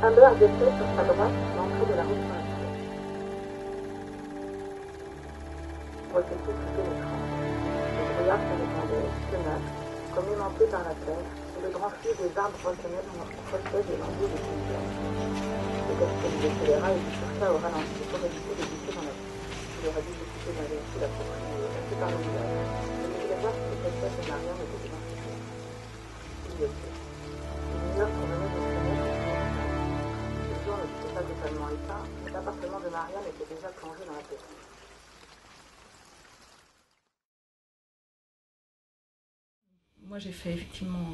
Un beurre d'effet sur sa droite, l'entrée de la rue Saint-Pierre. Voici tout pénétrant. Le brouillard se répandait, tenace, comme aimanté par la terre, et le grand flux des arbres retenaient dans leur crochet des lambeaux de civière. Le capitaine décéléra et se chercha au ralenti pour éviter de glisser dans la pluie. Il aurait dû s'occuper d'aller aussi la propriété, passer par le village. Mais il voulait voir si les espèces de Marianne étaient identifiées. Il y était. Une lumière provenait d'une fenêtre. Le jour ne s'était pas totalement éteint, mais l'appartement de Marianne était déjà plongé dans la pénombre. Moi j'ai fait effectivement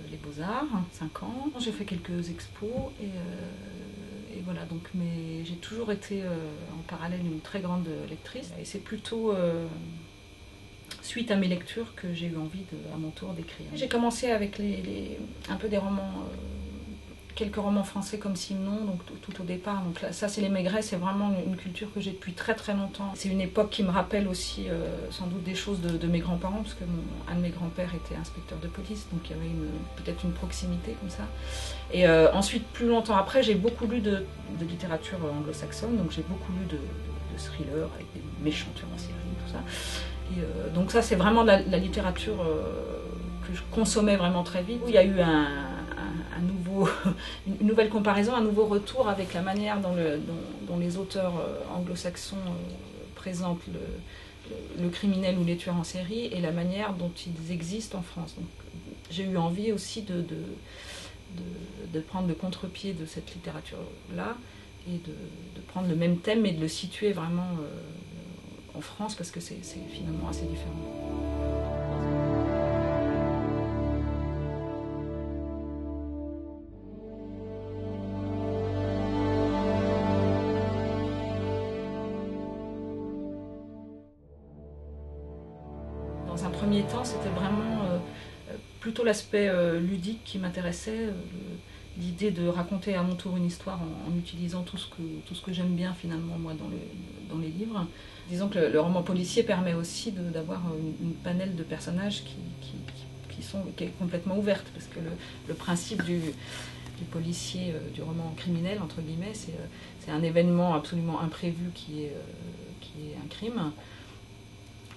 les Beaux-Arts, 5 ans. J'ai fait quelques expos et voilà, donc, mais j'ai toujours été en parallèle une très grande lectrice. Et c'est plutôt suite à mes lectures que j'ai eu envie à mon tour d'écrire. J'ai commencé avec un peu des romans, quelques romans français comme Simenon, donc tout au départ. Donc là, ça c'est les Maigret, c'est vraiment une culture que j'ai depuis très très longtemps. C'est une époque qui me rappelle aussi sans doute des choses de mes grands-parents, parce que un de mes grands-pères était inspecteur de police, donc il y avait peut-être une proximité comme ça. Et ensuite, plus longtemps après, j'ai beaucoup lu de littérature anglo-saxonne, donc j'ai beaucoup lu de thrillers avec des méchants tueurs en série, tout ça. Et donc ça c'est vraiment la littérature que je consommais vraiment très vite. Il y a eu une nouvelle comparaison, un nouveau retour avec la manière dont les auteurs anglo-saxons présentent le criminel ou les tueurs en série et la manière dont ils existent en France. Donc, j'ai eu envie aussi de prendre le contre-pied de cette littérature-là et de prendre le même thème et de le situer vraiment en France parce que c'est finalement assez différent. Dans un premier temps, c'était vraiment plutôt l'aspect ludique qui m'intéressait, l'idée de raconter à mon tour une histoire en utilisant tout ce que j'aime bien finalement moi dans les livres. Disons que le roman policier permet aussi d'avoir une panel de personnages qui est complètement ouverte, parce que le principe du policier, du roman criminel, entre guillemets, c'est un événement absolument imprévu qui est un crime,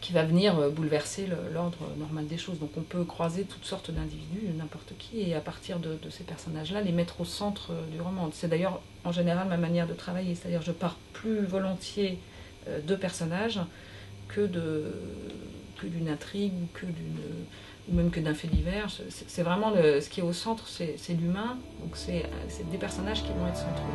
qui va venir bouleverser l'ordre normal des choses. Donc on peut croiser toutes sortes d'individus, n'importe qui, et à partir de ces personnages-là, les mettre au centre du roman. C'est d'ailleurs en général ma manière de travailler, c'est-à-dire je pars plus volontiers de personnages que d'une intrigue ou même que d'un fait divers. C'est vraiment ce qui est au centre, c'est l'humain, donc c'est des personnages qui vont être centraux.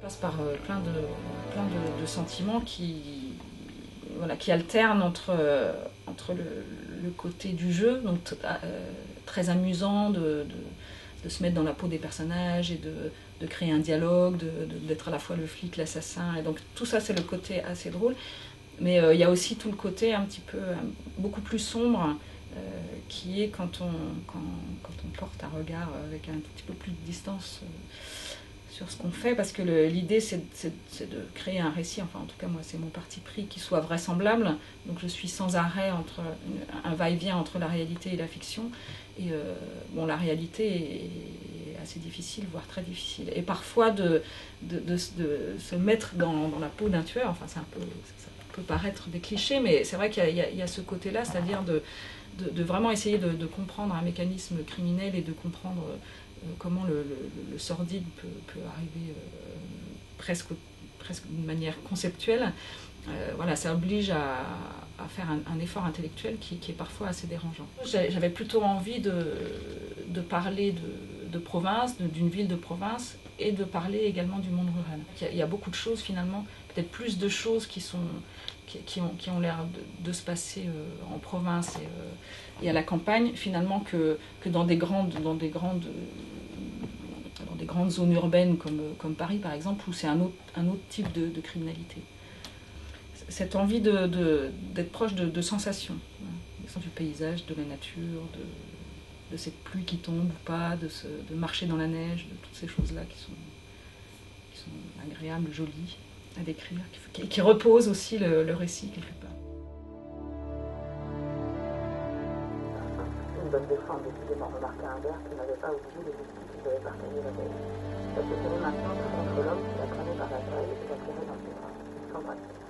Passe par plein de sentiments qui alternent entre le côté du jeu, donc très amusant de se mettre dans la peau des personnages et de créer un dialogue, d'être à la fois le flic, l'assassin, et donc tout ça c'est le côté assez drôle, mais il y a aussi tout le côté un petit peu beaucoup plus sombre qui est quand on porte un regard avec un tout petit peu plus de distance sur ce qu'on fait, parce que l'idée c'est de créer un récit, enfin en tout cas moi c'est mon parti pris, qui soit vraisemblable, donc je suis sans arrêt entre un va-et-vient entre la réalité et la fiction, et bon, la réalité est assez difficile, voire très difficile, et parfois de se mettre dans la peau d'un tueur, enfin ça peut paraître des clichés, mais c'est vrai qu'il y a ce côté-là, c'est-à-dire de vraiment essayer de comprendre un mécanisme criminel et de comprendre comment le sordide peut arriver presque d'une manière conceptuelle. Voilà, ça oblige à faire un effort intellectuel qui est parfois assez dérangeant. J'avais plutôt envie de parler de province, d'une ville de province, et de parler également du monde rural. Il y a beaucoup de choses finalement, peut-être plus de choses qui ont l'air de se passer en province et à la campagne finalement que dans des grandes zones urbaines comme Paris par exemple, où c'est un autre type de criminalité. Cette envie d'être proche de sensations, du paysage, de la nature, de cette pluie qui tombe ou pas, de marcher dans la neige, de toutes ces choses-là qui sont agréables, jolies. à décrire, qui repose aussi le récit quelque part. Une bonne défense, décidément, remarqua Humbert qui n'avait pas oublié les esprits qu'ils avaient partagés la veille. Elle se tenait maintenant tout contre l'homme qui la prenait par la taille et la tirait dans ses bras. Ils s'embrassaient.